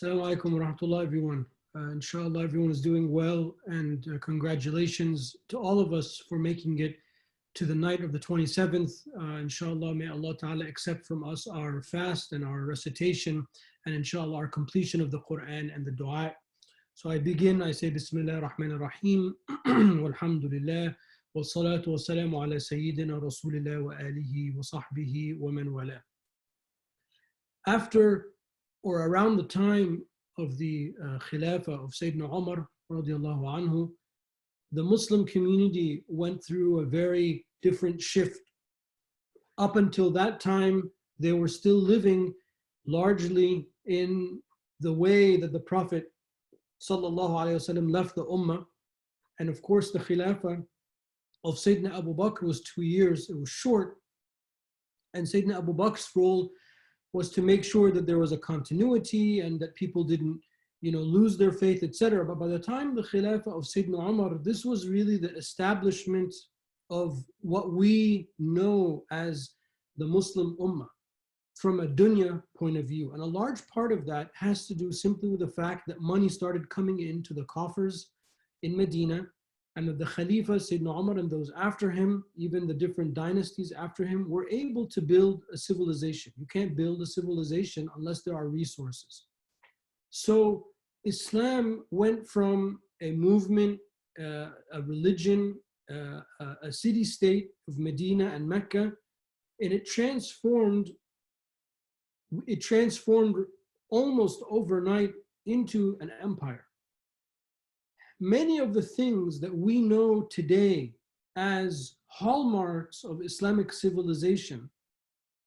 Assalamu alaikum wa rahmatullah, everyone. Inshallah, everyone is doing well, and congratulations to all of us for making it to the night of the 27th. Inshallah, may Allah Ta'ala accept from us our fast and our recitation, and inshallah, our completion of the Quran and the dua. So I begin, I say, Bismillah ar-Rahman ar-Rahim, walhamdulillah, wa salatu wa salamu ala Sayyidina Rasulillah wa alihi wa sahbihi wa man wala. After or around the time of the Khilafah of Sayyidina Umar radiallahu anhu, the Muslim community went through a very different shift. Up until that time, they were still living largely in the way that the Prophet sallallahu alaihi wasallam left the Ummah. And of course, the Khilafah of Sayyidina Abu Bakr was 2 years, it was short. And Sayyidina Abu Bakr's role was to make sure that there was a continuity and that people didn't, lose their faith, etc. But by the time the Khilafah of Sayyidina Umar, this was really the establishment of what we know as the Muslim Ummah from a dunya point of view. And a large part of that has to do simply with the fact that money started coming into the coffers in Medina, and that the Khalifa, Sayyidina Umar, and those after him, even the different dynasties after him, were able to build a civilization. You can't build a civilization unless there are resources. So Islam went from a movement, a religion, a city-state of Medina and Mecca, and it transformed almost overnight into an empire. Many of the things that we know today as hallmarks of Islamic civilization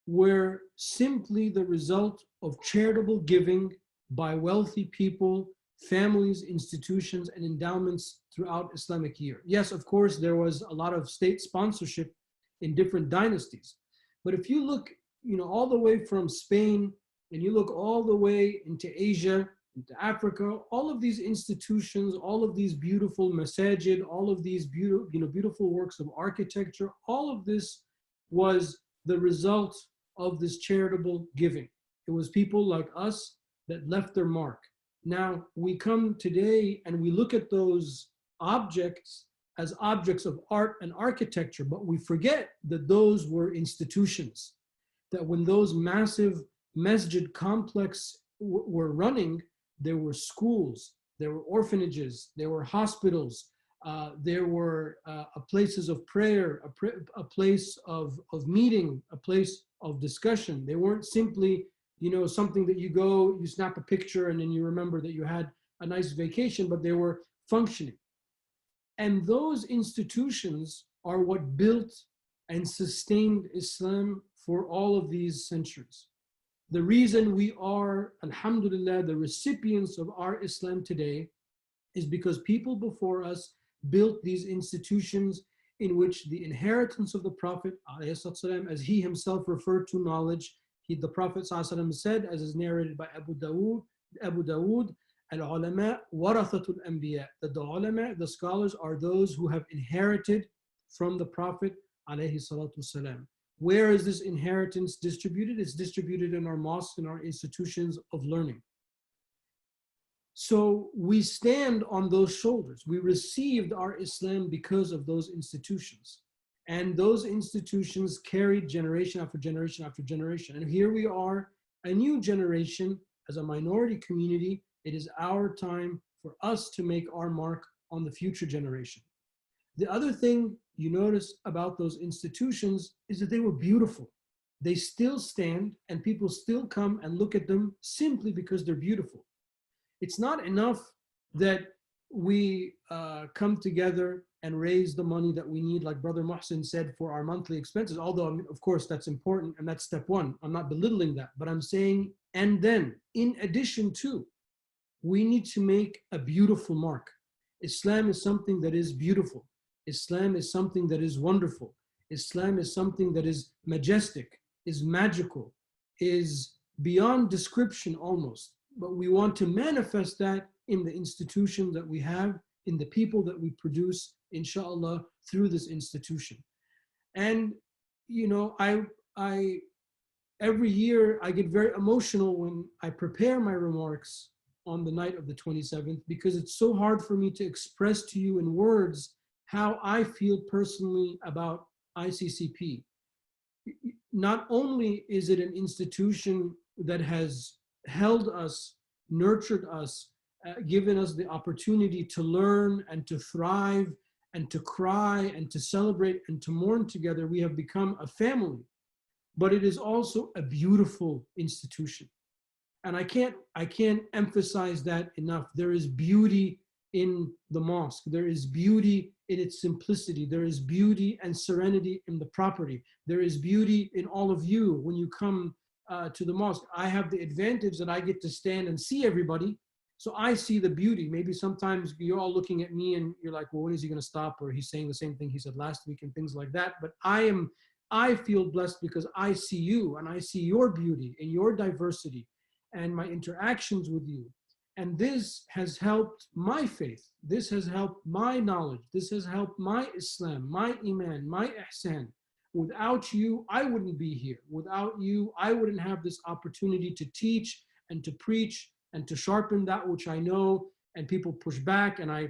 were simply the result of charitable giving by wealthy people, families, institutions, and endowments throughout Islamic year. Yes, of course, there was a lot of state sponsorship in different dynasties. But if you look, all the way from Spain, and you look all the way into Asia, into Africa, all of these institutions, all of these beautiful masajid, all of these beautiful works of architecture, all of this was the result of this charitable giving. It was people like us that left their mark. Now, we come today and we look at those objects as objects of art and architecture, but we forget that those were institutions, that when those massive masjid complex were running, there were schools, there were orphanages, there were hospitals, there were places of prayer, a place of meeting, a place of discussion. They weren't simply, something that you go, you snap a picture and then you remember that you had a nice vacation, but they were functioning. And those institutions are what built and sustained Islam for all of these centuries. The reason we are, alhamdulillah, the recipients of our Islam today is because people before us built these institutions in which the inheritance of the Prophet, as he himself referred to knowledge, the Prophet said, as is narrated by Abu Dawood, al-ulama warathatul anbiya, that the ulama, the scholars, are those who have inherited from the Prophet alayhi salatu wasalam. Where is this inheritance distributed? It's distributed in our mosques and our institutions of learning. So we stand on those shoulders. We received our Islam because of those institutions. And those institutions carried generation after generation after generation. And here we are, a new generation, as a minority community. It is our time for us to make our mark on the future generation. The other thing you notice about those institutions is that they were beautiful. They still stand and people still come and look at them simply because they're beautiful. It's not enough that we come together and raise the money that we need, like Brother Muhsin said, for our monthly expenses, although of course that's important and that's step one. I'm not belittling that, but I'm saying, and then in addition to, we need to make a beautiful mark. Islam is something that is beautiful. Islam is something that is wonderful. Islam is something that is majestic, is magical, is beyond description almost. But we want to manifest that in the institution that we have, in the people that we produce, inshallah, through this institution. And, I every year I get very emotional when I prepare my remarks on the night of the 27th, because it's so hard for me to express to you in words how I feel personally about ICCP. Not only is it an institution that has held us, nurtured us, given us the opportunity to learn and to thrive and to cry and to celebrate and to mourn together. We have become a family, but it is also a beautiful institution. And I can't emphasize that enough. There is beauty in the mosque. There is beauty in its simplicity. There is beauty and serenity in the property. There is beauty in all of you when you come to the mosque. I have the advantage that I get to stand and see everybody. So I see the beauty. Maybe sometimes you're all looking at me and you're like, well, when is he going to stop? Or he's saying the same thing he said last week and things like that. But I feel blessed because I see you and I see your beauty and your diversity and my interactions with you. And this has helped my faith. This has helped my knowledge. This has helped my Islam, my Iman, my Ihsan. Without you, I wouldn't be here. Without you, I wouldn't have this opportunity to teach and to preach and to sharpen that which I know, and people push back and I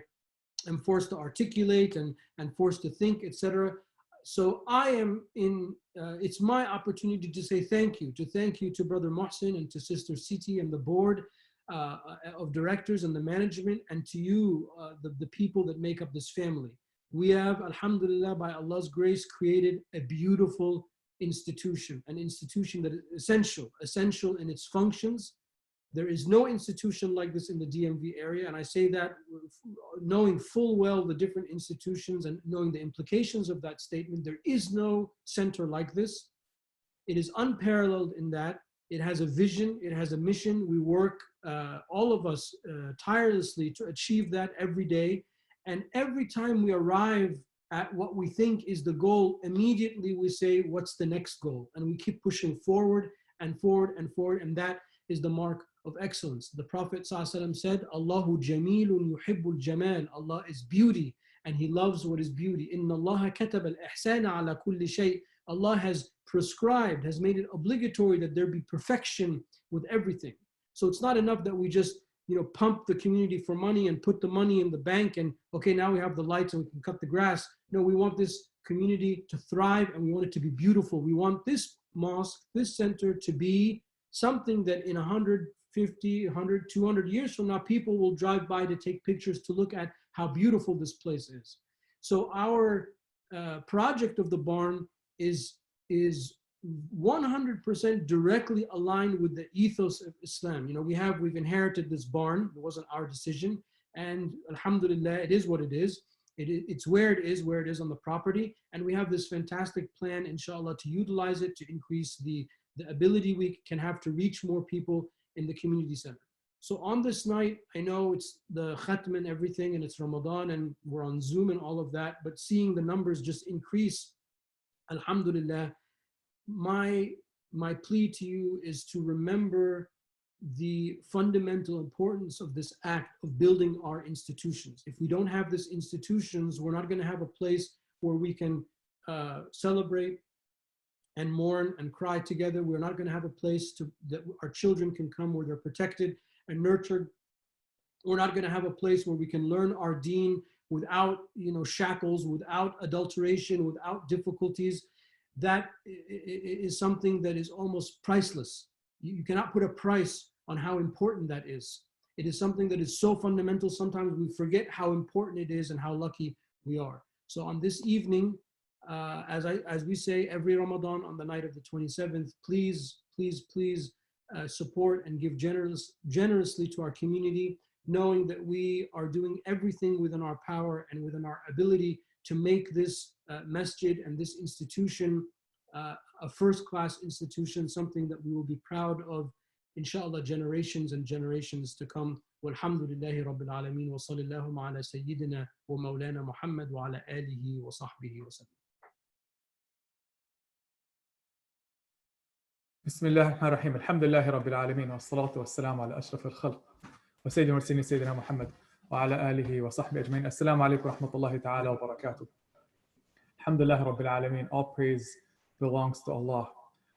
am forced to articulate and forced to think, etc. So I am in, it's my opportunity to say thank you to Brother Mohsin and to Sister Siti and the board of directors and the management, and to you, the people that make up this family. We have, alhamdulillah, by Allah's grace, created a beautiful institution, an institution that is essential in its functions. There is no institution like this in the DMV area, and I say that knowing full well the different institutions and knowing the implications of that statement. There is no center like this. It is unparalleled in that it has a vision, it has a mission. We work, all of us, tirelessly to achieve that every day. And every time we arrive at what we think is the goal, immediately we say, what's the next goal? And we keep pushing forward and forward and forward, and that is the mark of excellence. The Prophet ﷺ said, Allahu jamilun yuhibbul jamal. Allah is beauty and He loves what is beauty. Inna Allah katab al-ihsana ala kulli shay. Allah has prescribed, has made it obligatory that there be perfection with everything. So it's not enough that we just, pump the community for money and put the money in the bank and, okay, now we have the lights and we can cut the grass. No, we want this community to thrive and we want it to be beautiful. We want this mosque, this center to be something that in 150, 100, 200 years from now, people will drive by to take pictures to look at how beautiful this place is. So our project of the barn is 100% directly aligned with the ethos of Islam. We've inherited this barn. It wasn't our decision, and alhamdulillah, it is what it is. It's where it is on the property, and we have this fantastic plan, inshallah, to utilize it to increase the ability we can have to reach more people in the community center. So on this night, I know it's the Khatm and everything, and it's Ramadan, and we're on Zoom and all of that, but seeing the numbers just increase, alhamdulillah, my plea to you is to remember the fundamental importance of this act of building our institutions. If we don't have these institutions, we're not going to have a place where we can celebrate and mourn and cry together. We're not going to have a place that our children can come where they're protected and nurtured. We're not going to have a place where we can learn our deen without shackles, without adulteration, without difficulties. That is something that is almost priceless. You cannot put a price on how important that is. It is something that is so fundamental, sometimes we forget how important it is and how lucky we are. So on this evening, as we say every Ramadan on the night of the 27th, please support and give generously to our community, knowing that we are doing everything within our power and within our ability to make this masjid and this institution a first-class institution, something that we will be proud of, inshallah, generations and generations to come. Walhamdulillahi Rabbil Alameen wa sallallahu ala Sayyidina wa Mawlana Muhammad wa ala alihi wa sahbihi wa sallam. بسم الله الرحمن الرحيم الحمد لله رب العالمين والصلاة والسلام على أشرف الخلق وسيد المرسلين سيدنا محمد وعلى آله وصحبه أجمعين. السلام عليكم ورحمة الله تعالى وبركاته. الحمد لله رب العالمين. All praise belongs to Allah.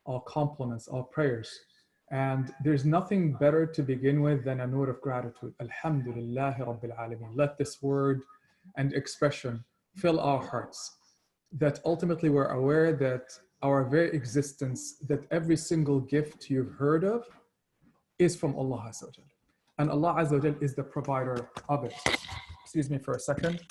All compliments, all prayers And there's nothing better to begin with than a note of gratitude. Alhamdulillahi Rabbil Alameen. Let this word and expression fill our hearts, that ultimately we're aware that our very existence, that every single gift you've heard of is from Allah Azza wa Jal. And Allah Azza wa Jal is the provider of it. Excuse me for a second.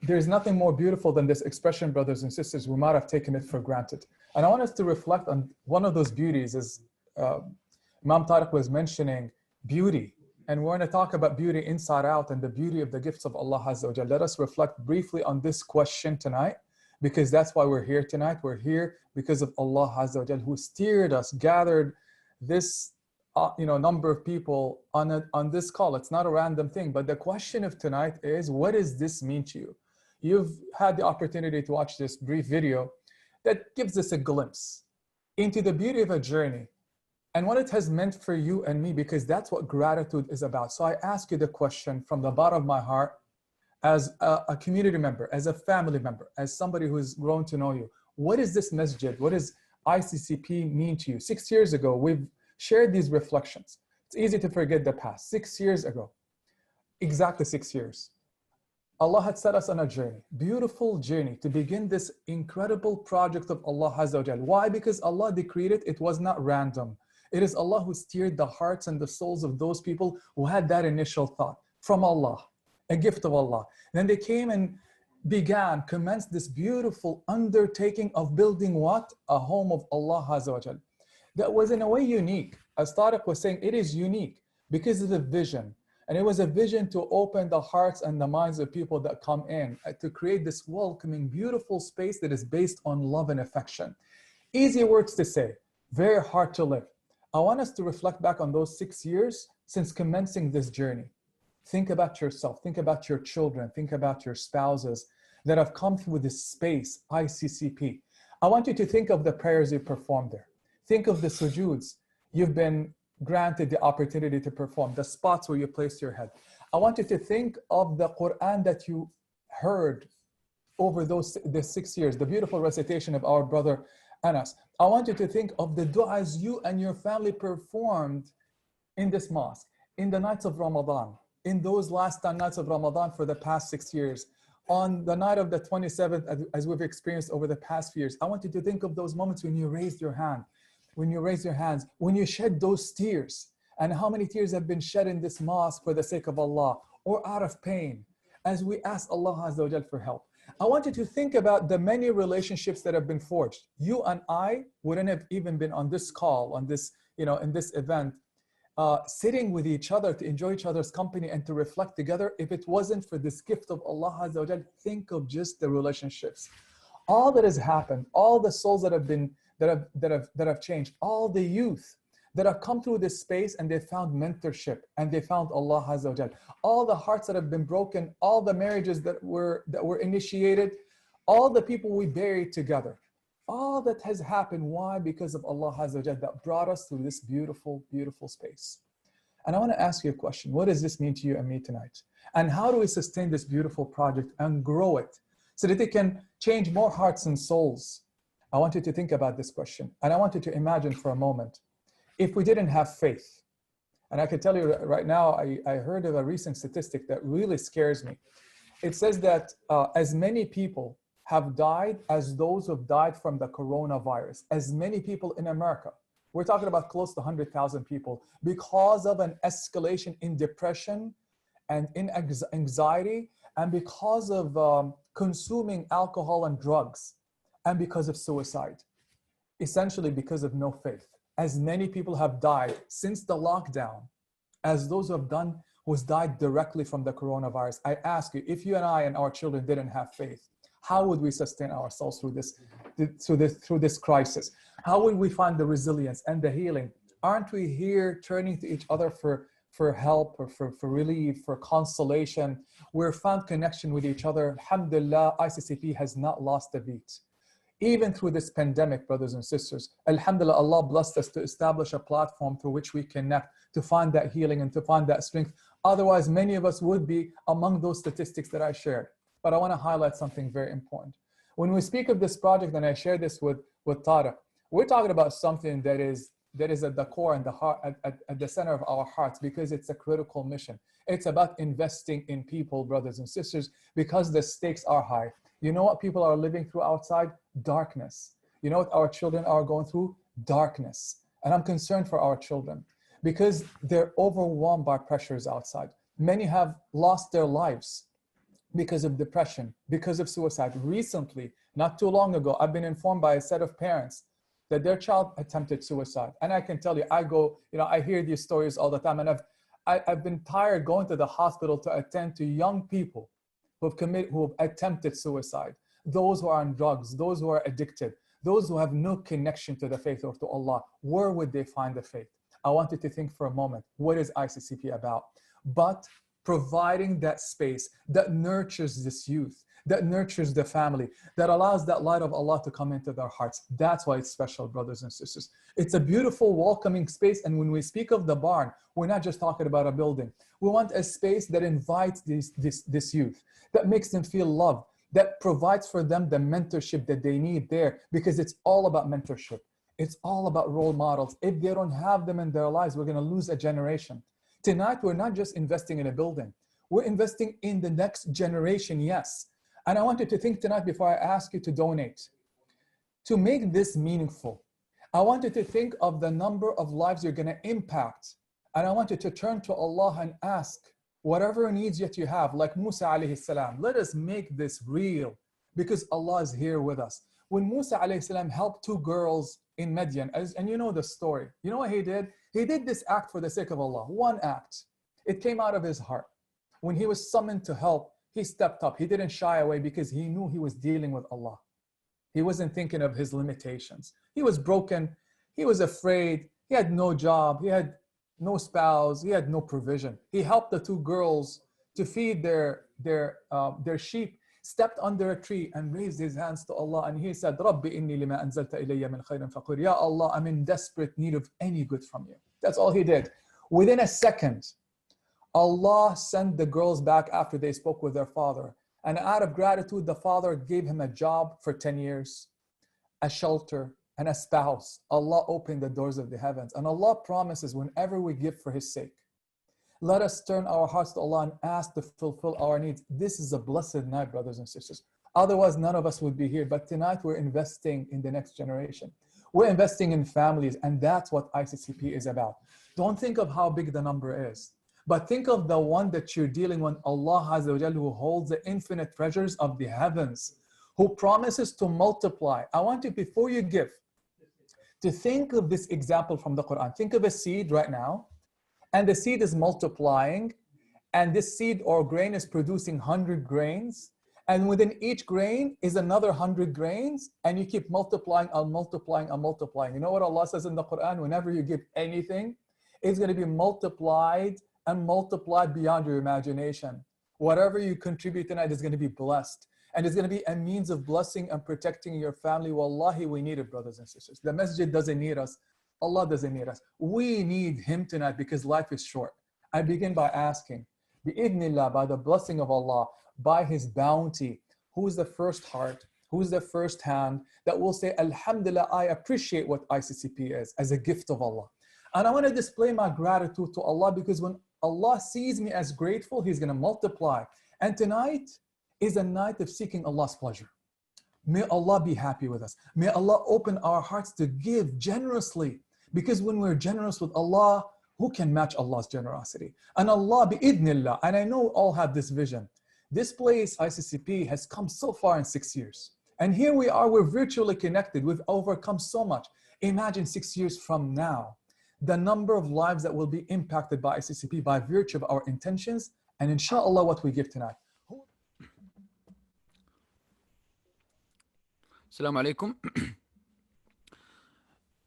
There's nothing more beautiful than this expression, brothers and sisters. We might have taken it for granted. And I want us to reflect on one of those beauties, as Imam Tarek was mentioning, beauty. And we're going to talk about beauty inside out and the beauty of the gifts of Allah Azza wa Jal. Let us reflect briefly on this question tonight, because that's why we're here tonight. We're here because of Allah Azza wa Jal, who steered us, gathered this number of people on this call. It's not a random thing. But the question of tonight is, what does this mean to you? You've had the opportunity to watch this brief video that gives us a glimpse into the beauty of a journey and what it has meant for you and me, because that's what gratitude is about. So I ask you the question from the bottom of my heart, as a community member, as a family member, as somebody who's grown to know you. What is this masjid? What does ICCP mean to you? 6 years ago, we've shared these reflections. It's easy to forget the past. 6 years ago, exactly 6 years, Allah had set us on a journey, beautiful journey, to begin this incredible project of Allah Azza wa Jal. Why? Because Allah decreed it. It was not random. It is Allah who steered the hearts and the souls of those people who had that initial thought from Allah, a gift of Allah. And then they came and commenced this beautiful undertaking of building what? A home of Allah Azza wa Jal. That was in a way unique. As Tarek was saying, it is unique because of the vision. And it was a vision to open the hearts and the minds of people that come in, to create this welcoming, beautiful space that is based on love and affection. Easy words to say, very hard to live. I want us to reflect back on those 6 years since commencing this journey. Think about yourself, think about your children, think about your spouses that have come through this space, ICCP. I want you to think of the prayers you performed there. Think of the sujuds you've been granted the opportunity to perform, the spots where you placed your head. I want you to think of the Qur'an that you heard over the 6 years, the beautiful recitation of our brother Anas. I want you to think of the du'as you and your family performed in this mosque, in the nights of Ramadan, in those last 10 nights of Ramadan for the past 6 years, on the night of the 27th, as we've experienced over the past few years. I want you to think of those moments when you raised your hand, when you raise your hands, when you shed those tears, and how many tears have been shed in this mosque for the sake of Allah or out of pain, as we ask Allah Azza wa Jal for help. I want you to think about the many relationships that have been forged. You and I wouldn't have even been on this call, on this, in this event, sitting with each other to enjoy each other's company and to reflect together if it wasn't for this gift of Allah Azza wa Jal. Think of just the relationships, all that has happened, all the souls that have been that have changed, all the youth that have come through this space and they found mentorship and they found Allah Azza wa Jal, all the hearts that have been broken, all the marriages that were initiated, all the people we buried together, all that has happened. Why? Because of Allah Azza wa Jal that brought us through this beautiful, beautiful space. And I want to ask you a question. What does this mean to you and me tonight? And how do we sustain this beautiful project and grow it so that it can change more hearts and souls? I want you to think about this question. And I want you to imagine for a moment, if we didn't have faith, and I can tell you right now, I heard of a recent statistic that really scares me. It says that as many people have died as those who have died from the coronavirus, as many people in America, we're talking about close to 100,000 people, because of an escalation in depression and in anxiety, and because of consuming alcohol and drugs, and because of suicide, essentially because of no faith. As many people have died since the lockdown as those who died directly from the coronavirus. I ask you, if you and I and our children didn't have faith, how would we sustain ourselves through this crisis? How would we find the resilience and the healing? Aren't we here turning to each other for help or for relief, for consolation? We're found connection with each other. Alhamdulillah, ICCP has not lost a beat. Even through this pandemic, brothers and sisters, alhamdulillah, Allah blessed us to establish a platform through which we connect, to find that healing and to find that strength. Otherwise, many of us would be among those statistics that I shared. But I want to highlight something very important. When we speak of this project, and I share this with Tarek, We're talking about something that is at the core and the heart, at the center of our hearts, because it's a critical mission. It's about investing in people, brothers and sisters, because the stakes are high. You know what people are living through outside? Darkness. You know what our children are going through? Darkness. And I'm concerned for our children because they're overwhelmed by pressures outside. Many have lost their lives because of depression, because of suicide. Recently, not too long ago, I've been informed by a set of parents that their child attempted suicide. And I can tell you, I hear these stories all the time, and I've been tired going to the hospital to attend to young people who've attempted suicide, those who are on drugs, those who are addicted, those who have no connection to the faith or to Allah. Where would they find the faith? I want you to think for a moment, what is ICCP about? But providing that space that nurtures this youth, that nurtures the family, that allows that light of Allah to come into their hearts. That's why it's special, brothers and sisters. It's a beautiful, welcoming space. And when we speak of the barn, we're not just talking about a building. We want a space that invites this youth, that makes them feel loved, that provides for them the mentorship that they need there, because it's all about mentorship. It's all about role models. If they don't have them in their lives, we're going to lose a generation. Tonight, we're not just investing in a building. We're investing in the next generation, yes. And I want you to think tonight, before I ask you to donate, to make this meaningful. I want you to think of the number of lives you're going to impact. And I want you to turn to Allah and ask whatever needs that you have, like Musa alayhi salam. Let us make this real, because Allah is here with us. When Musa alayhi salam helped two girls in Midian, and you know the story, you know what he did? He did this act for the sake of Allah, one act. It came out of his heart. When he was summoned to help, he stepped up. He didn't shy away because he knew he was dealing with Allah. He wasn't thinking of his limitations. He was broken. He was afraid. He had no job. He had no spouse. He had no provision. He helped the two girls to feed their sheep, stepped under a tree and raised his hands to Allah. And he said, Rabbi inni lima anzalta ilayya min khayrin faqir. Ya Allah, I'm in desperate need of any good from you. That's all he did. Within a second, Allah sent the girls back after they spoke with their father. And out of gratitude, the father gave him a job for 10 years, a shelter, and a spouse. Allah opened the doors of the heavens. And Allah promises, whenever we give for His sake, let us turn our hearts to Allah and ask to fulfill our needs. This is a blessed night, brothers and sisters. Otherwise, none of us would be here. But tonight, we're investing in the next generation. We're investing in families, and that's what ICCP is about. Don't think of how big the number is, but think of the one that you're dealing with, Allah Azza wa Jalla, who holds the infinite treasures of the heavens, who promises to multiply. I want you, before you give, to think of this example from the Quran. Think of a seed right now, and the seed is multiplying, and this seed or grain is producing 100 grains, and within each grain is another 100 grains, and you keep multiplying and multiplying and multiplying. You know what Allah says in the Quran? Whenever you give anything, it's going to be multiplied and multiplied beyond your imagination. Whatever you contribute tonight is going to be blessed. And it's going to be a means of blessing and protecting your family. Wallahi, we need it, brothers and sisters. The masjid doesn't need us. Allah doesn't need us. We need Him tonight because life is short. I begin by asking, bi'idhnillah, by the blessing of Allah, by His bounty, who's the first heart, who's the first hand that will say, Alhamdulillah, I appreciate what ICCP is as a gift of Allah. And I want to display my gratitude to Allah, because when Allah sees me as grateful, He's going to multiply. And tonight is a night of seeking Allah's pleasure. May Allah be happy with us. May Allah open our hearts to give generously, because when we're generous with Allah, who can match Allah's generosity? And Allah, bi'idhnillah, and I know all have this vision. This place, ICCP, has come so far in 6 years. And here we are, we're virtually connected. We've overcome so much. Imagine 6 years from now, the number of lives that will be impacted by ICCP by virtue of our intentions and inshallah what we give tonight. Assalamu alaikum.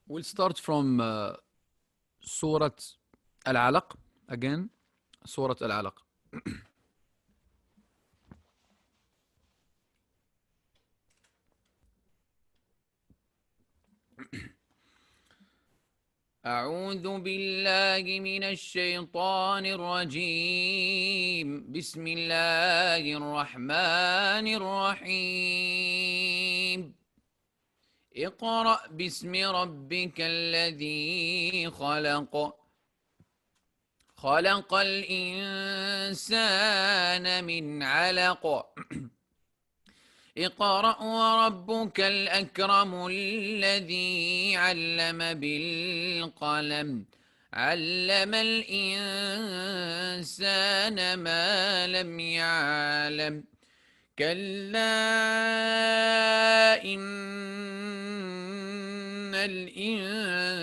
We'll start from Surah Al-Alaq again. Surah Al-Alaq. أعوذ بالله من الشيطان الرجيم بسم الله الرحمن الرحيم اقرأ باسم ربك الذي خلق خلق الإنسان من علق اقرأ وربك الأكرم الذي علم بالقلم علم الإنسان ما لم يعلم كلا إن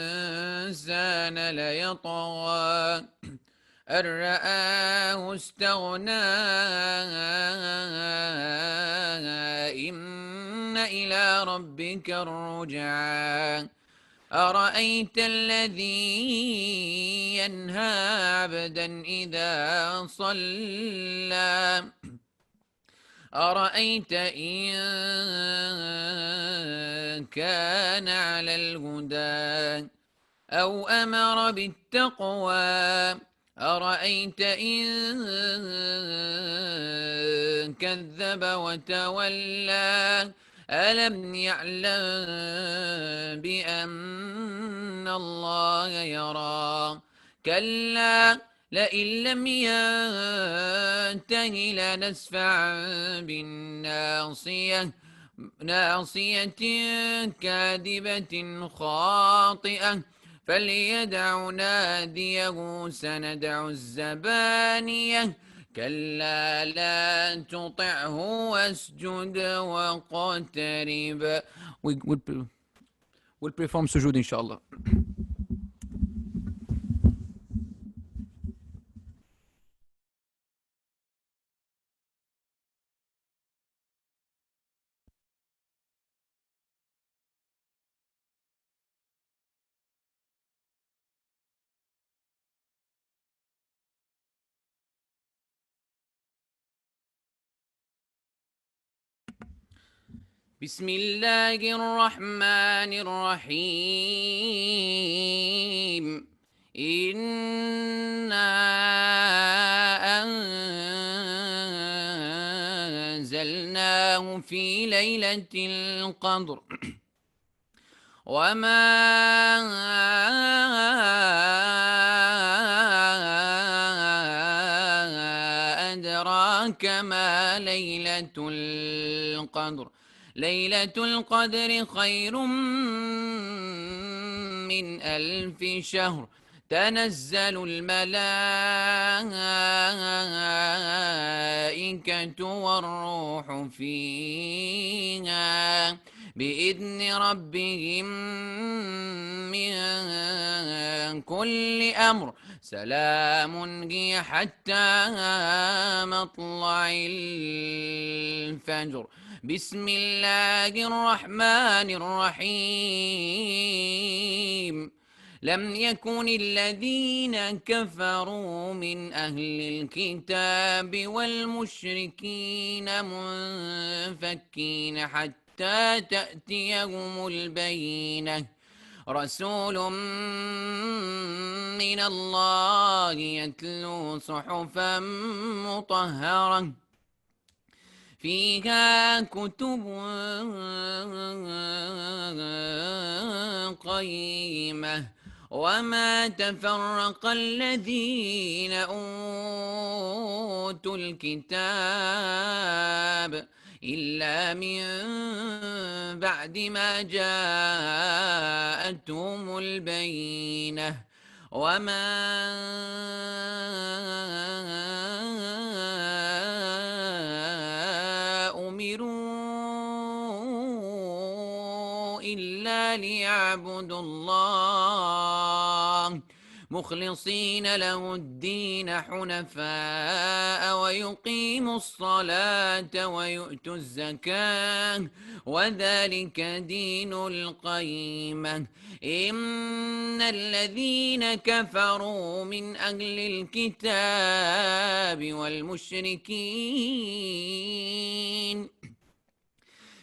الإنسان ليطغى أن رآه استغنى إن إلى ربك الرجعى أرأيت الذي ينهى عبدا إذا صلى أرأيت إن كان على الهدى أو أمر بالتقوى أرأيت إن كذب وتولى ألم يعلم بأن الله يرى كلا لئن لم ينته لنسفعا بالناصية ناصية كاذبة خاطئة فليدع ناديه سندع الزبانية كلا لا تطعه واسجد واقترب. We'll perform sujood inshallah. بسم الله الرحمن الرحيم إنا أنزلناه في ليلة القدر وما أدراك ما ليلة القدر ليلة القدر خير من 1000 شهر تنزل الملائكة والروح فيها بإذن ربهم من كل أمر سلام هي حتى مطلع الفجر بسم الله الرحمن الرحيم لم يكن الذين كفروا من أهل الكتاب والمشركين منفكين حتى تأتيهم البينة رسول من الله يتلو صحفا مطهرة فيها كتب قيمة وما تفرق الذين أوتوا الكتاب إلا من بعد ما جاءتهم البينة وما أمروا إلا ليعبدوا الله مخلصين له الدين حنفاء ويقيموا الصلاة ويؤتوا الزكاة وذلك دين القيمة إن الذين كفروا من أهل الكتاب والمشركين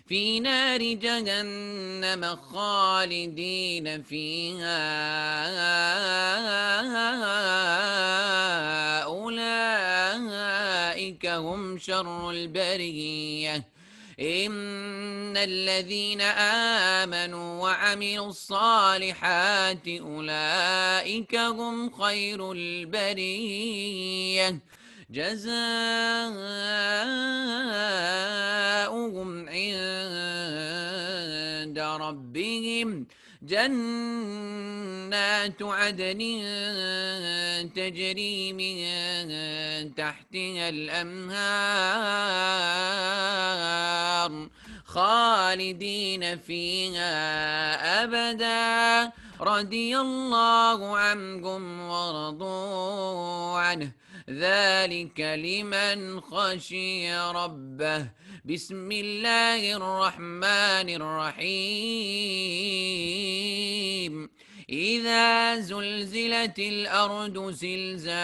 في نار جهنم خالدين فيها أولئك هم شر البرية إن الذين آمنوا وعملوا الصالحات أولئك هم خير البرية جزاؤهم عند ربهم جنات عدن تجري من تحتها الأنهار خالدين فيها أبدا رضي الله عنهم ورضوا عنه ذلك لمن خشي ربه. بسم الله الرحمن الرحيم. إذا زلزلت الأرض زلزالها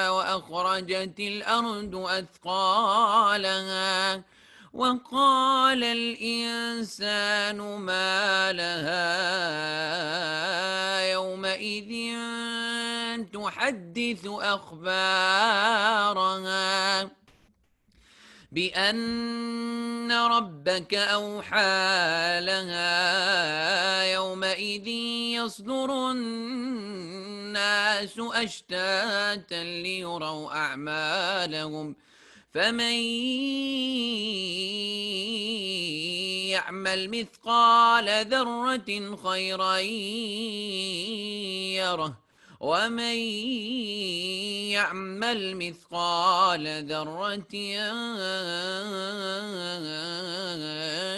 وأخرجت الأرض أثقالها وقال الإنسان ما لها يومئذ تحدث أخبارها بأن ربك أوحى لها يومئذ يصدر الناس أشتاتا ليروا أعمالهم فمن يعمل مثقال ذرة خيرا يره ومن يعمل مثقال ذرة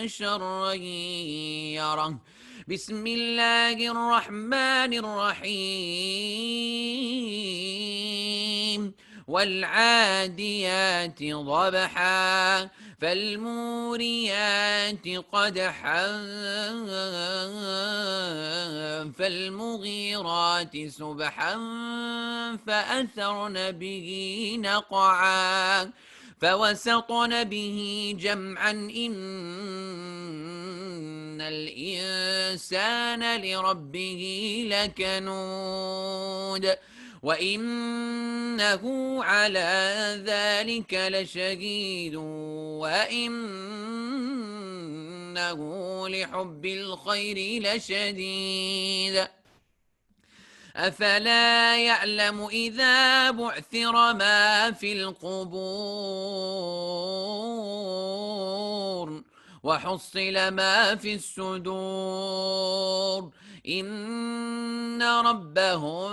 شرا يره. بسم الله الرحمن الرحيم. والعاديات ضبحا فالموريات قدحا فالمغيرات سبحا فأثرن به نقعا فوسطن به جمعا إن الإنسان لربه لكنود وإنه على ذلك لشهيد وإنه لحب الخير لشديد. أفلا يعلم إذا بعثر ما في القبور وحصل ما في الصدور إن ربهم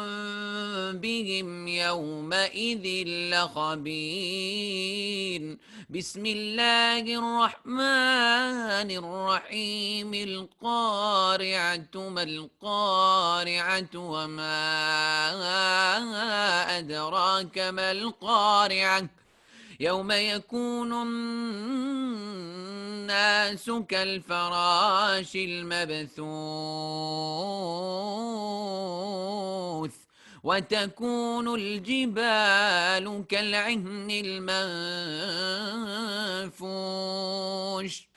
بهم يومئذ لخبير. بسم الله الرحمن الرحيم. القارعة ما القارعة وما أدراك ما القارعة يوم يكون الناس كالفراش المبثوث وتكون الجبال كالعهن المنفوش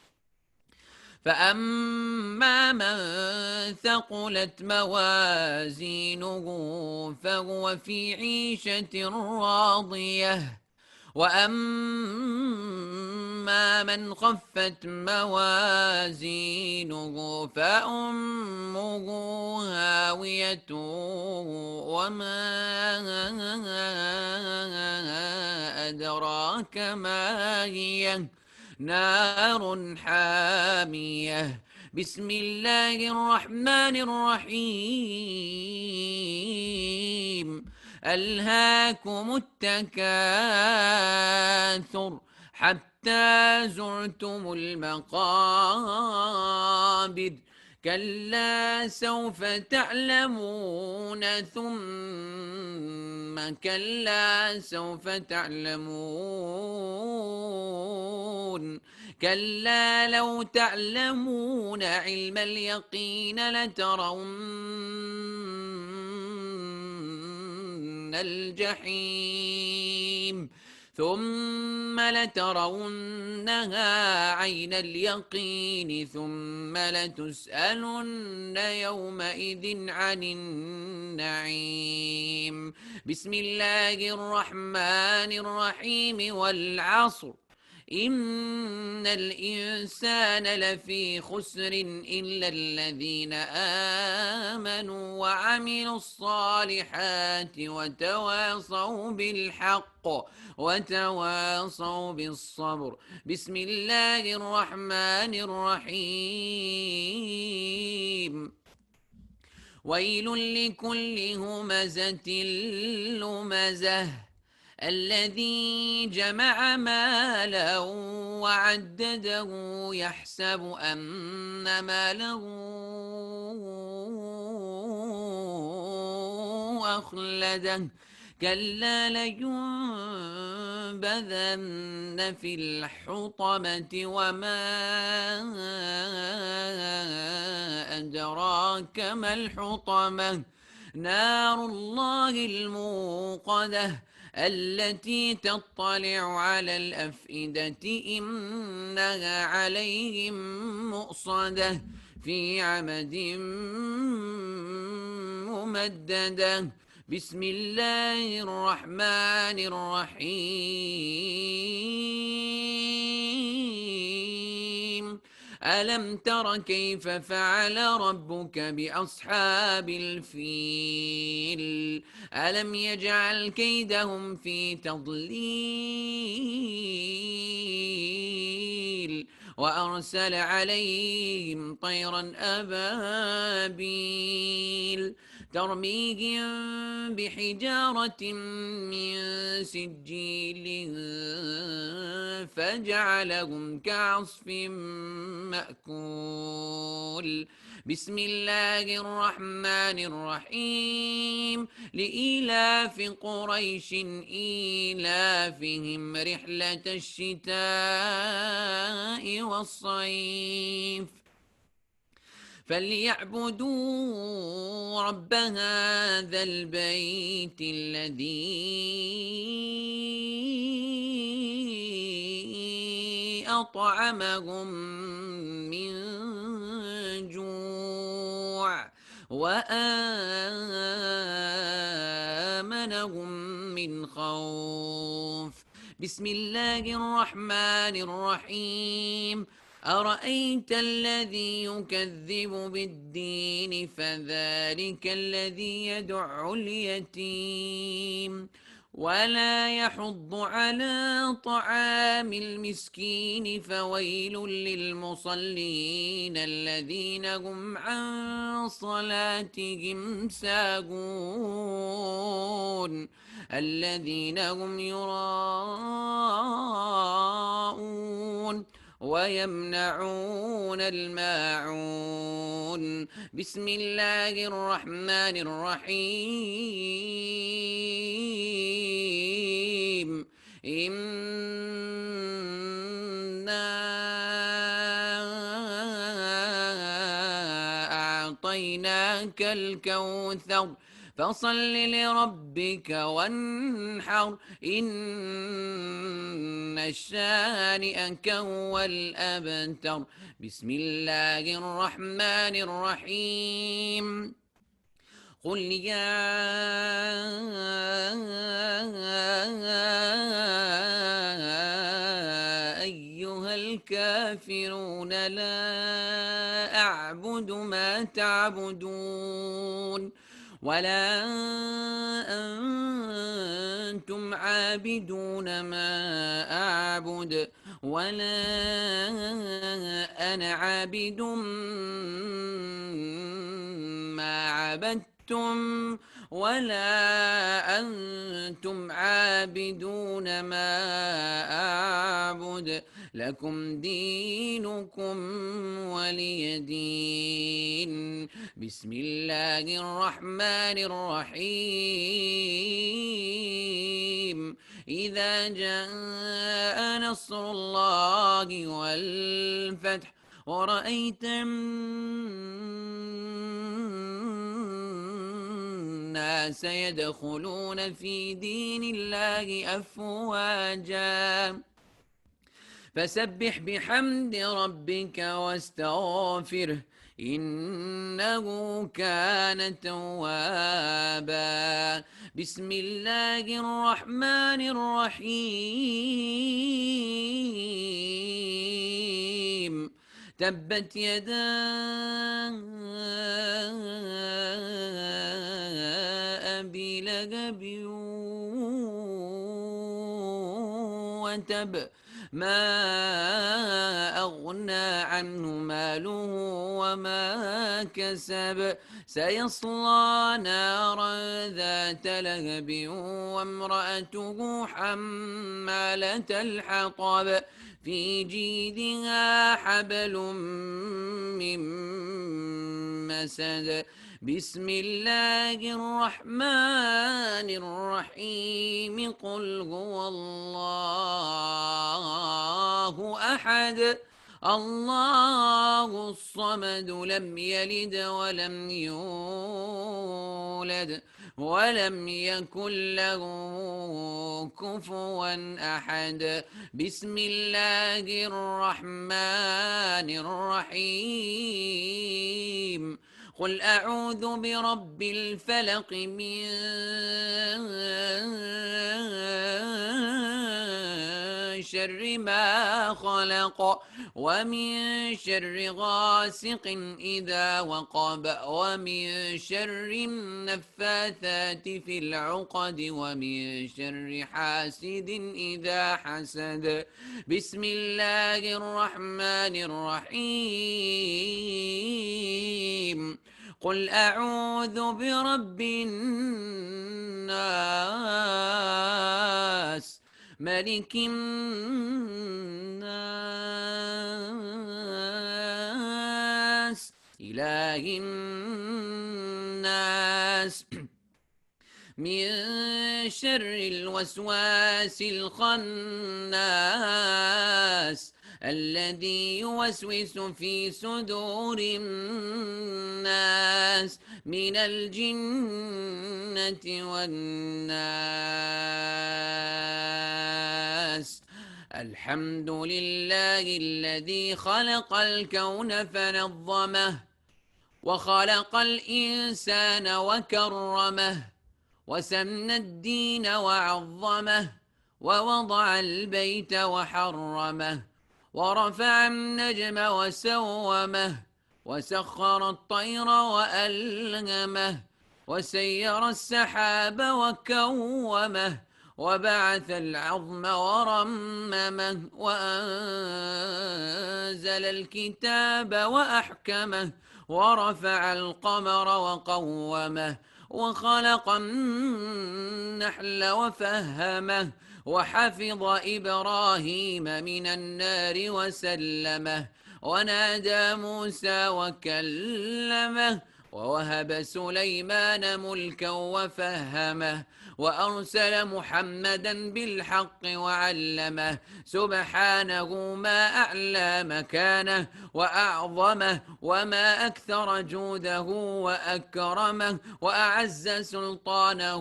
فأما من ثقلت موازينه فهو في عيشة راضية وأما من خفت موازينه فأمه هاوية وما أدراك ما هي نار حامية. بسم الله الرحمن الرحيم. ألهاكم التكاثر حتى زرتم المقابر كلا سوف تعلمون ثم كلا سوف تعلمون كلا لو تعلمون علم اليقين لترون الجحيم ثم لترونها عين اليقين ثم لتسألن يومئذ عن النعيم. بسم الله الرحمن الرحيم. والعصر إن الإنسان لفي خسر إلا الذين آمنوا وعملوا الصالحات وتواصوا بالحق وتواصوا بالصبر. بسم الله الرحمن الرحيم. ويل لكل همزة لمزة الذي جمع مالا وعدده يحسب أن ماله أخلده كلا لينبذن في الحطمة وما أدراك ما الحطمة نار الله الموقدة التي تطلع على الأفئدة إنها عليهم مؤصدة في عمد ممددة. بسم الله الرحمن الرحيم. ألم تر كيف فعل ربك بأصحاب الفيل ألم يجعل كيدهم في تضليل وأرسل عليهم طيرا أبابيل ترميهم بحجارة من سجيل فجعلهم كعصف مأكول. بسم الله الرحمن الرحيم. لإيلاف قريش إيلافهم رحلة الشتاء والصيف فليعبدوا رب هذا البيت الذي أطعمهم من جوع وآمنهم من خوف. بسم الله الرحمن الرحيم. أرأيت الذي يكذب بالدين فذلك الذي يدع اليتيم ولا يحض على طعام المسكين فويل للمصلين الذين هم عن صلاتهم ساهون الذين هم يراءون ويمنعون الماعون. بسم الله الرحمن الرحيم. إنا أعطيناك الكوثر فصل لربك وانحر إن شانئك هو الأبتر. بسم الله الرحمن الرحيم. قل يا أيها الكافرون لا أعبد ما تعبدون ولا أنتم عابدون ما أعبد ولا أنا عابد ما عبدتم ولا أنتم عابدون ما أعبد لكم دينكم ولي دين. بسم الله الرحمن الرحيم. إذا جاء نصر الله والفتح ورأيت الناس يدخلون في دين الله أفواجا فسبح بحمد ربك واستغفره إنه كان توابا. بسم الله الرحمن الرحيم تبت يدا أبي لهب وتب ما أغنى عنه ماله وما كسب سيصلى نارا ذات لهب وامرأته حمالة الحطب في جيدها حبل من مسد بسم الله الرحمن الرحيم قل هو الله أحد الله الصمد لم يلد ولم يولد ولم يكن له كفوا أحد بسم الله الرحمن الرحيم قل أعوذ برب الفلق من شر ما خلق ومن شر غاسق إذا وقب ومن شر النفاثات في العقد ومن شر حاسد إذا حسد بسم الله الرحمن الرحيم قل أعوذ برب الناس ملك الناس إله الناس من شر الوسواس الخناس الذي يوسوس في صدور الناس من الجنة والناس الحمد لله الذي خلق الكون فنظمه وخلق الإنسان وكرمه وسمى الدين وعظمه ووضع البيت وحرمه ورفع النجم وسومه وسخر الطير وألهمه وسير السحاب وكومه وبعث العظم ورممه وأنزل الكتاب وأحكمه ورفع القمر وقومه وخلق النحل وفهمه وحفظ إبراهيم من النار وسلمه ونادى موسى وكلمه ووهب سليمان ملكا وفهمه وأرسل محمدا بالحق وعلمه سبحانه ما أعلى مكانه وأعظمه وما أكثر جوده وأكرمه وأعز سلطانه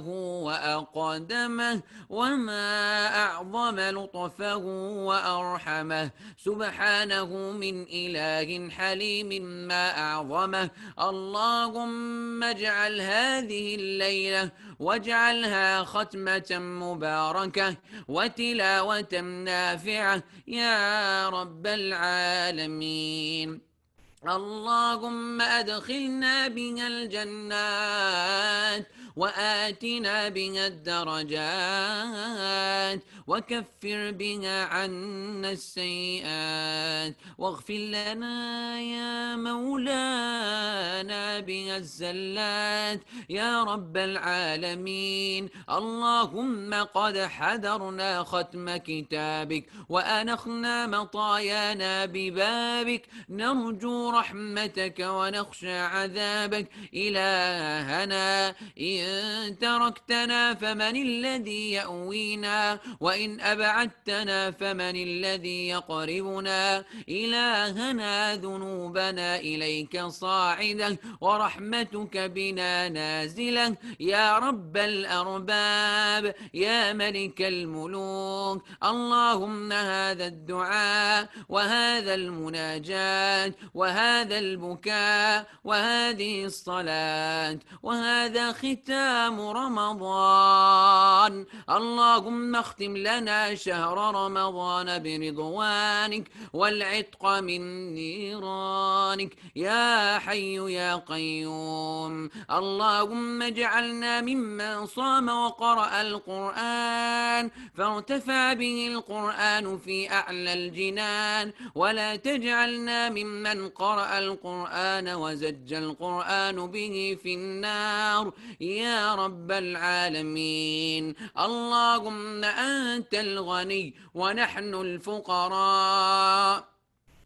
وأقدمه وما أعظم لطفه وأرحمه سبحانه من إله حليم ما أعظمه اللهم اجعل هذه الليلة واجعلها ختمة مباركة وتلاوة نافعة يا رب العالمين اللهم أدخلنا بها الجنات وآتنا بها الدرجات وكفر بها عنا السيئات واغفر لنا يا مولانا بها الزلات يا رب العالمين اللهم قد حضرنا ختم كتابك وأنخنا مطايانا ببابك نرجو رحمتك ونخشى عذابك إلهنا إن تركتنا فمن الذي يأوينا وإن أبعدتنا فمن الذي يقربنا إلهنا ذنوبنا إليك صاعدة ورحمتك بنا نازلة يا رب الأرباب يا ملك الملوك اللهم هذا الدعاء وهذا المناجاة وهذا البكاء وهذه الصلاة وهذا ختام ختام رمضان. اللهم اختم لنا شهر رمضان برضوانك والعتق من نيرانك يا حي يا قيوم. اللهم اجعلنا ممن صام وقرأ القرآن فارتفع به القرآن في أعلى الجنان، ولا تجعلنا ممن قرأ القرآن وزج القرآن به في النار يا رب العالمين. اللهم أنت الغني ونحن الفقراء.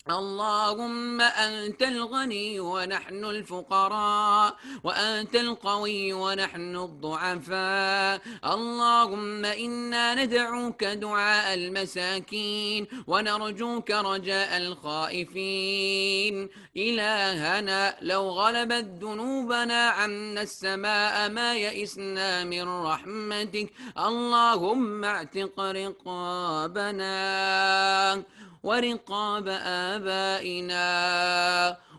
اللهم أنت الغني ونحن الفقراء، وأنت القوي ونحن الضعفاء. اللهم إنا ندعوك دعاء المساكين ونرجوك رجاء الخائفين. إلهنا لو غلبت ذنوبنا عنا السماء ما يئسنا من رحمتك. اللهم اعتق رقابنا ورقاب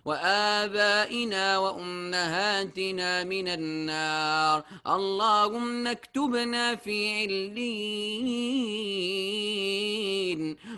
وآبائنا وأمهاتنا من النار. اللهم اكتبنا في عليين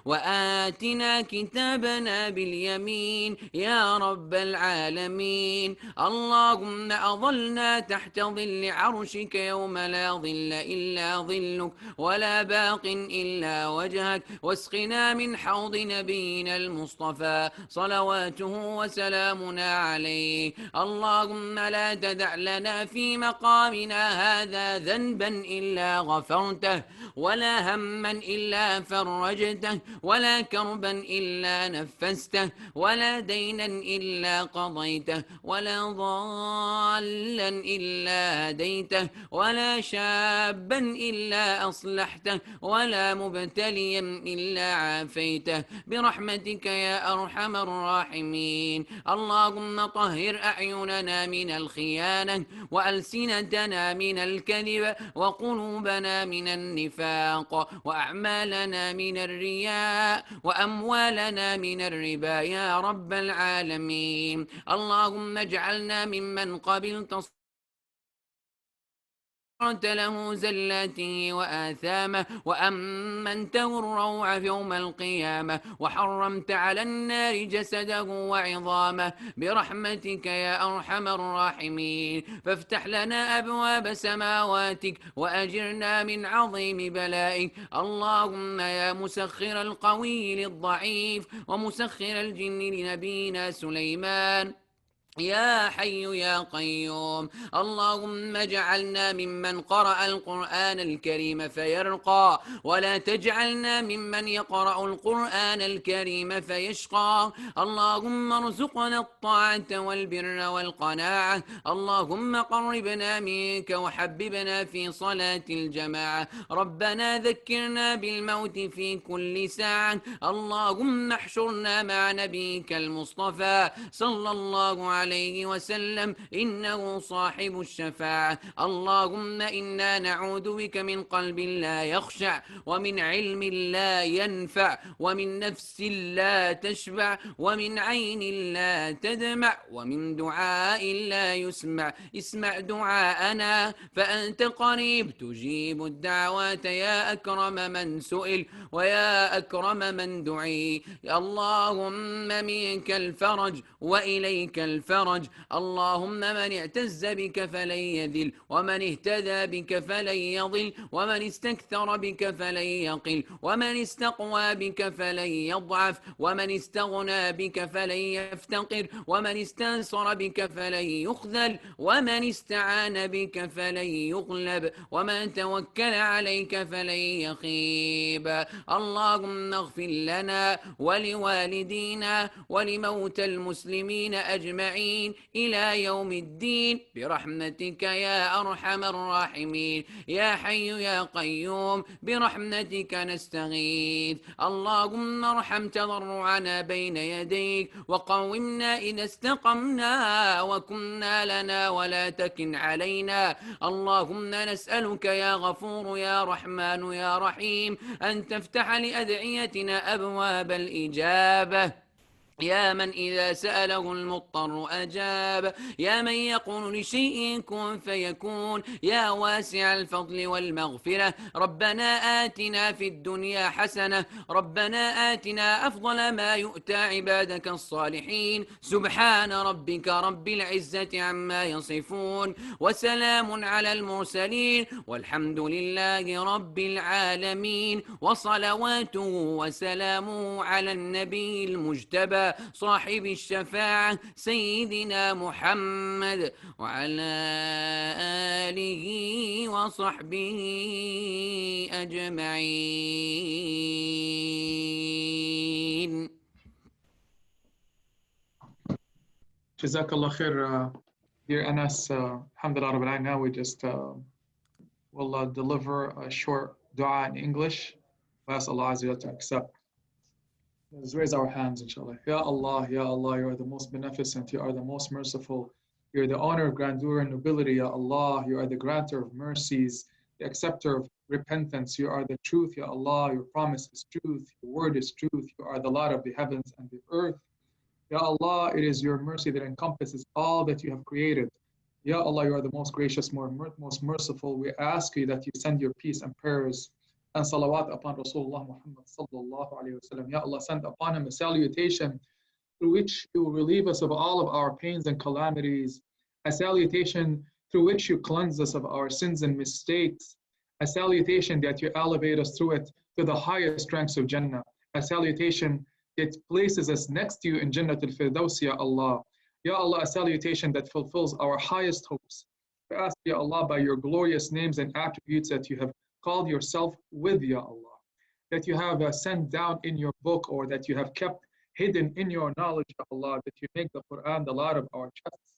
وآتنا كتابنا باليمين يا رب العالمين. اللهم أظلنا تحت ظل عرشك يوم لا ظل إلا ظلك ولا باق إلا وجهك، واسقنا من حوض نبينا المصطفى صلواته وسلامنا عليه. اللهم لا تدع لنا في مقامنا هذا ذنبا إلا غفرته، ولا هما إلا فرجته، ولا كربا إلا نفسته، ولا دينا إلا قضيته، ولا ضالا إلا هديته، ولا شابا إلا أصلحته، ولا مبتليا إلا عافيته برحمتك يا أرحم الراحمين. اللهم طهر أعيننا من الخيانة، وألسنتنا من الكذب، وقلوبنا من النفاق، وأعمالنا من الرياء، وأموالنا من الربا يا رب العالمين. اللهم اجعلنا ممن قبلت له زلاته وآثامه، وأمنته الروع يوم القيامة، وحرمت على النار جسده وعظامه برحمتك يا أرحم الراحمين. فافتح لنا أبواب سماواتك وأجرنا من عظيم بلائك. اللهم يا مسخر القوي للضعيف ومسخر الجن لنبينا سليمان يا حي يا قيوم. اللهم اجعلنا ممن قرأ القرآن الكريم فيرقى، ولا تجعلنا ممن يقرأ القرآن الكريم فيشقى. اللهم ارزقنا الطاعة والبر والقناعة. اللهم قربنا منك وحببنا في صلاة الجماعة. ربنا ذكرنا بالموت في كل ساعة. اللهم احشرنا مع نبيك المصطفى صلى الله عليه وسلم إنه صاحب الشفاعة. اللهم إنا نعوذ بك من قلب لا يخشع، ومن علم لا ينفع، ومن نفس لا تشبع، ومن عين لا تدمع، ومن دعاء لا يسمع. اسمع دعاءنا فأنت قريب تجيب الدعوات يا أكرم من سئل ويا أكرم من دعي. اللهم منك الفرج وإليك الفرج. اللهم من اعتز بك فلن يذل، ومن اهتدى بك فلن يضل، ومن استكثر بك فلن يقل، ومن استقوى بك فلن يضعف، ومن استغنى بك فلن يفتقر، ومن استنصر بك فلن يخذل، ومن استعان بك فلن يغلب، ومن توكل عليك فلن يخيب. اللهم اغفر لنا ولوالدينا ولموتى المسلمين أجمعين إلى يوم الدين برحمتك يا أرحم الراحمين. يا حي يا قيوم برحمتك نستغيث. اللهم ارحم تضرعنا بين يديك، وقومنا إذا استقمنا، وكنا لنا ولا تكن علينا. اللهم نسألك يا غفور يا رحمن يا رحيم أن تفتح لأدعيتنا أبواب الإجابة يا من إذا سأله المضطر أجاب، يا من يقول لشيء كن فيكون، يا واسع الفضل والمغفرة. ربنا آتنا في الدنيا حسنة، ربنا آتنا أفضل ما يؤتى عبادك الصالحين. سبحان ربك رب العزة عما يصفون، وسلام على المرسلين، والحمد لله رب العالمين. وصلواته وسلامه على النبي المجتبى صاحب الشفاعة سيدنا محمد، وعلى آله وصحبه أجمعين. Jazakallah khair, dear Anas. Alhamdulillah Rabbil Alamin. Now we just will deliver a short dua in English. We ask Allah Azza wa Jalla to accept. Let's raise our hands, inshallah. Ya Allah, Ya Allah, you are the most beneficent, you are the most merciful. You are the honor, grandeur, and nobility, Ya Allah. You are the granter of mercies, the acceptor of repentance. You are the truth, Ya Allah. Your promise is truth, your word is truth. You are the Lord of the heavens and the earth. Ya Allah, it is your mercy that encompasses all that you have created. Ya Allah, you are the most gracious, most merciful. We ask you that you send your peace and prayers and salawat upon Rasulullah Muhammad sallallahu alayhi wa sallam. Ya Allah, send upon him a salutation through which you will relieve us of all of our pains and calamities, a salutation through which you cleanse us of our sins and mistakes, a salutation that you elevate us through it to the highest ranks of Jannah, a salutation that places us next to you in Jannatul Firdaus, Ya Allah. Ya Allah, a salutation that fulfills our highest hopes. We ask, Ya Allah, by your glorious names and attributes that you have called yourself with, Ya Allah, that you have sent down in your book or that you have kept hidden in your knowledge, Ya Allah, that you make the Quran the light of our chests,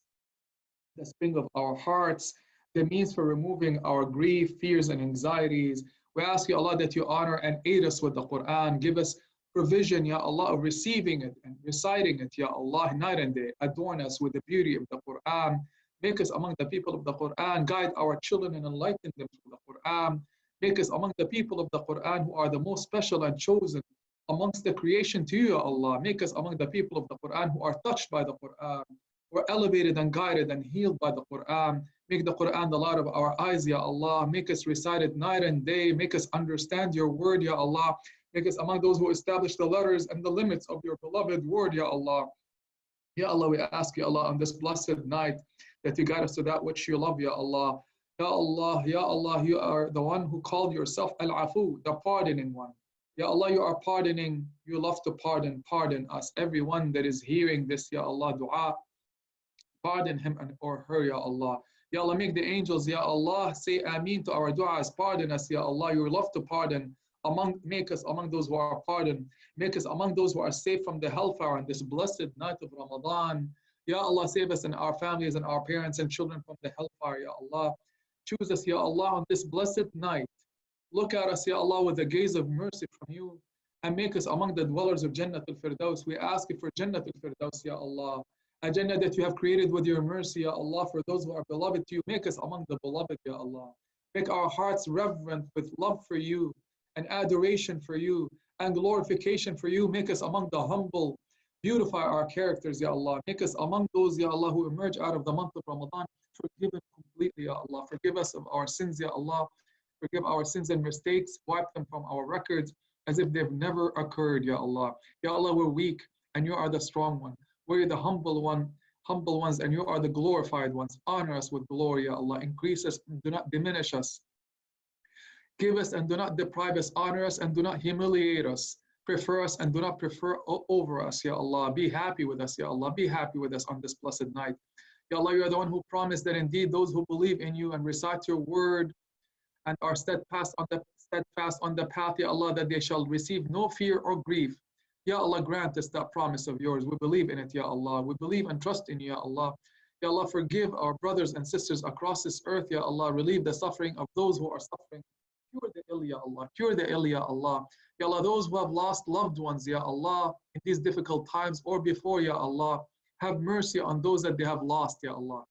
the spring of our hearts, the means for removing our grief, fears, and anxieties. We ask, Ya Allah, that you honor and aid us with the Quran. Give us provision, Ya Allah, of receiving it and reciting it, Ya Allah, night and day. Adorn us with the beauty of the Quran. Make us among the people of the Quran. Guide our children and enlighten them through the Quran. Make us among the people of the Quran who are the most special and chosen amongst the creation to you, Ya Allah. Make us among the people of the Quran who are touched by the Quran, who are elevated and guided and healed by the Quran. Make the Quran the light of our eyes, Ya Allah. Make us recite it night and day. Make us understand your word, Ya Allah. Make us among those who establish the letters and the limits of your beloved word, Ya Allah. Ya Allah, we ask, Ya Allah, on this blessed night that you guide us to that which you love, Ya Allah. Ya Allah, Ya Allah, you are the one who called yourself Al-Afu, the pardoning one. Ya Allah, you are pardoning, you love to pardon, pardon us. Everyone that is hearing this, Ya Allah, dua, pardon him or her, Ya Allah. Ya Allah, make the angels, Ya Allah, say Ameen to our du'as, pardon us, Ya Allah, you love to pardon. Make us among those who are pardoned. Make us among those who are safe from the hellfire on this blessed night of Ramadan. Ya Allah, save us and our families and our parents and children from the hellfire, Ya Allah. Choose us, Ya Allah, on this blessed night. Look at us, Ya Allah, with a gaze of mercy from you and make us among the dwellers of Jannatul Firdaus. We ask you for Jannatul Firdaus, Ya Allah. A Jannah that you have created with your mercy, Ya Allah, for those who are beloved to you. Make us among the beloved, Ya Allah. Make our hearts reverent with love for you and adoration for you and glorification for you. Make us among the humble. Beautify our characters, Ya Allah. Make us among those, Ya Allah, who emerge out of the month of Ramadan forgiven completely, Ya Allah. Forgive us of our sins, Ya Allah. Forgive our sins and mistakes. Wipe them from our records as if they've never occurred, Ya Allah. Ya Allah, we're weak and you are the strong one. We're the humble ones, and you are the glorified ones. Honor us with glory, Ya Allah. Increase us and do not diminish us. Give us and do not deprive us. Honor us and do not humiliate us. Prefer us and do not prefer over us, Ya Allah. Be happy with us, Ya Allah. Be happy with us on this blessed night. Ya Allah, you are the one who promised that indeed those who believe in you and recite your word and are steadfast on the path, Ya Allah, that they shall receive no fear or grief. Ya Allah, grant us that promise of yours. We believe in it, Ya Allah. We believe and trust in you, Ya Allah. Ya Allah, forgive our brothers and sisters across this earth, Ya Allah. Relieve the suffering of those who are suffering. Cure the ill, Ya Allah. Cure the ill, Ya Allah. Ya Allah, those who have lost loved ones, Ya Allah, in these difficult times or before, Ya Allah. Have mercy on those that they have lost, Ya Allah.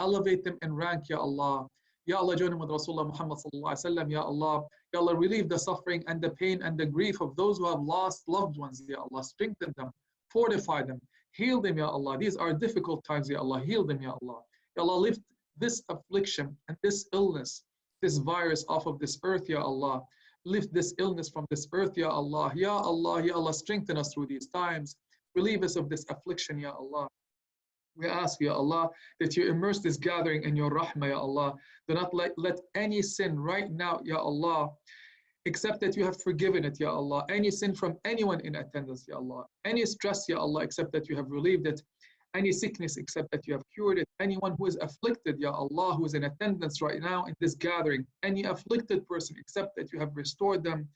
Elevate them in rank, Ya Allah. Ya Allah, join them with Rasulullah Muhammad sallallahu alaihi wasallam, Ya Allah. Ya Allah, relieve the suffering and the pain and the grief of those who have lost loved ones, Ya Allah. Strengthen them, fortify them, heal them, Ya Allah. These are difficult times, Ya Allah. Heal them, Ya Allah. Ya Allah, lift this affliction and this illness, this virus off of this earth, Ya Allah. Lift this illness from this earth, Ya Allah. Ya Allah, Ya Allah, strengthen us through these times. Relieve us of this affliction, Ya Allah. We ask, Ya Allah, that you immerse this gathering in your rahmah, Ya Allah. Do not let any sin right now, Ya Allah, except that you have forgiven it, Ya Allah. Any sin from anyone in attendance, Ya Allah. Any stress, Ya Allah, except that you have relieved it. Any sickness, except that you have cured it. Anyone who is afflicted, Ya Allah, who is in attendance right now in this gathering. Any afflicted person, except that you have restored them.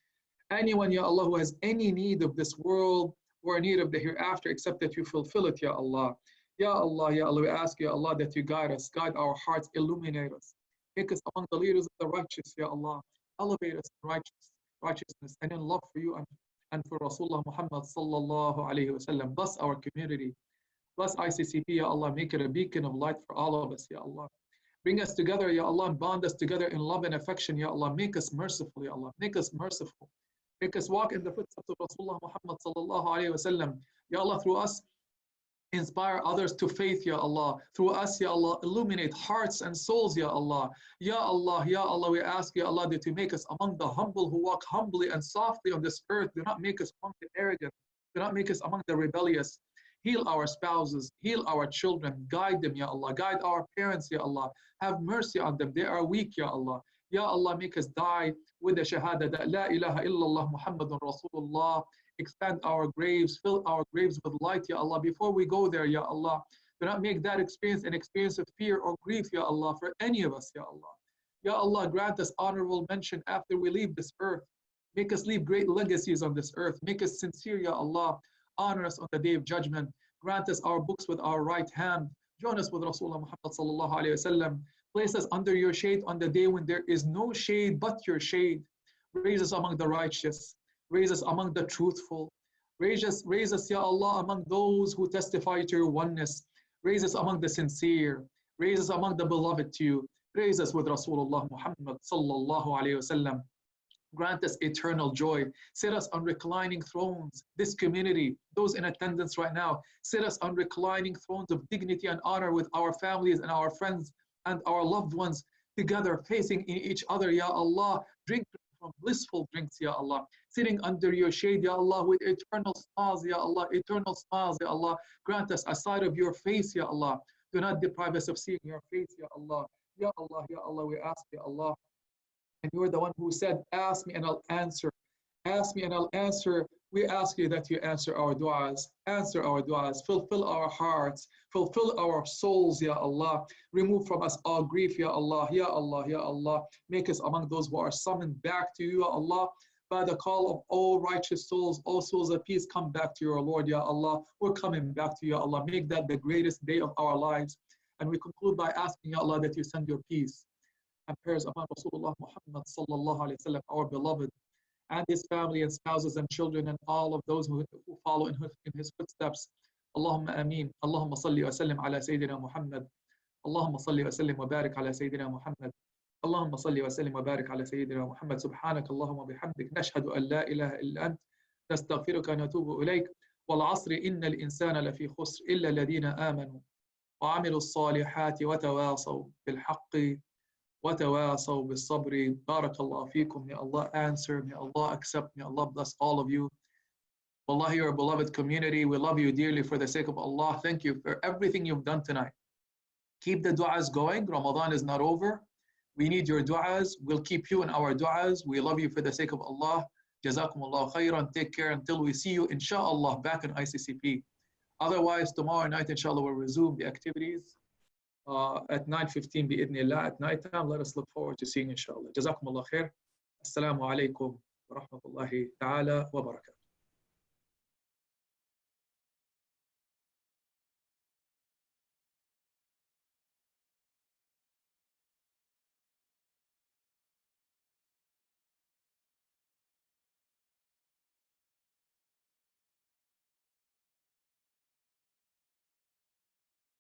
Anyone, Ya Allah, who has any need of this world or need of the hereafter, except that you fulfill it, Ya Allah. Ya Allah, Ya Allah, we ask, Ya Allah, that you guide us, guide our hearts, illuminate us. Make us among the leaders of the righteous, Ya Allah. Elevate us in righteousness and in love for you and for Rasulullah Muhammad sallallahu alayhi wa sallam. Bless our community. Bless ICCP, Ya Allah. Make it a beacon of light for all of us, Ya Allah. Bring us together, Ya Allah, and bond us together in love and affection, Ya Allah. Make us merciful, Ya Allah. Make us merciful. Make us walk in the footsteps of Rasulullah Muhammad sallallahu alayhi wa sallam. Ya Allah, through us, inspire others to faith, Ya Allah. Through us, Ya Allah, illuminate hearts and souls, Ya Allah. Ya Allah, Ya Allah, we ask, Ya Allah, that you make us among the humble who walk humbly and softly on this earth. Do not make us among the arrogant. Do not make us among the rebellious. Heal our spouses, heal our children, guide them, Ya Allah. Guide our parents, Ya Allah. Have mercy on them. They are weak, Ya Allah. Ya Allah, make us die with the shahada that La ilaha illallah Muhammadun Rasulullah. Expand our graves, fill our graves with light, Ya Allah. Before we go there, Ya Allah, do not make that experience an experience of fear or grief, Ya Allah, for any of us, Ya Allah. Ya Allah, grant us honorable mention after we leave this earth. Make us leave great legacies on this earth. Make us sincere, Ya Allah. Honor us on the day of judgment. Grant us our books with our right hand. Join us with Rasulullah Muhammad sallallahu alayhi wa sallam. Place us under your shade on the day when there is no shade but your shade. Raise us among the righteous. Raise us among the truthful. Raise us, Ya Allah, among those who testify to your oneness. Raise us among the sincere. Raise us among the beloved to you. Raise us with Rasulullah Muhammad sallallahu alayhi wa sallam. Grant us eternal joy. Sit us on reclining thrones. This community, those in attendance right now, sit us on reclining thrones of dignity and honor with our families and our friends and our loved ones together, facing each other, Ya Allah. Drink from blissful drinks, Ya Allah. Sitting under your shade, Ya Allah, with eternal smiles, Ya Allah. Eternal smiles, Ya Allah. Grant us a sight of your face, Ya Allah. Do not deprive us of seeing your face, Ya Allah. Ya Allah, Ya Allah, we ask, Ya Allah. And you are the one who said, ask me and I'll answer. Ask me and I'll answer. We ask you that you answer our du'as. Answer our du'as. Fulfill our hearts. Fulfill our souls, Ya Allah. Remove from us all grief, Ya Allah. Ya Allah, Ya Allah. Make us among those who are summoned back to you, Ya Allah. By the call of all righteous souls, all souls of peace, come back to your Lord, Ya Allah. We're coming back to you, Ya Allah. Make that the greatest day of our lives. And we conclude by asking, Ya Allah, that you send your peace and prayers upon Rasulullah Muhammad sallallahu alayhi wa sallam, our beloved, and his family and spouses and children and all of those who follow in his footsteps. Allahumma ameen. Allahumma salli wa sallim ala Sayyidina Muhammad. Allahumma salli wa sallim wa barik ala Sayyidina Muhammad. اللهم صل وسلم وبارك على سيدنا محمد سبحانك اللهم وبحمدك نشهد أن لا إله إلا أنت نستغفرك ونتوب إليك والعصر إن الإنسان لفي خسر إلا الذين آمنوا وعملوا الصالحات وتواصوا بالحق وتواصوا بالصبر. بارك الله فيكم. May Allah answer, may Allah accept, may Allah bless all of you. Wallahi, your beloved community, we love you dearly for the sake of Allah. Thank you for everything you've done tonight. Keep the du'as going. Ramadan is not over. We need your du'as. We'll keep you in our du'as. We love you for the sake of Allah. Jazakumullah khairan. Take care until we see you, inshallah, back in ICCP. Otherwise, tomorrow night, inshallah, we'll resume the activities at 9:15 bi'idhnillah at night time. Let us look forward to seeing you, inshallah. Jazakumullah khair. Assalamu alaikum wa rahmatullahi ta'ala wa barakatuh.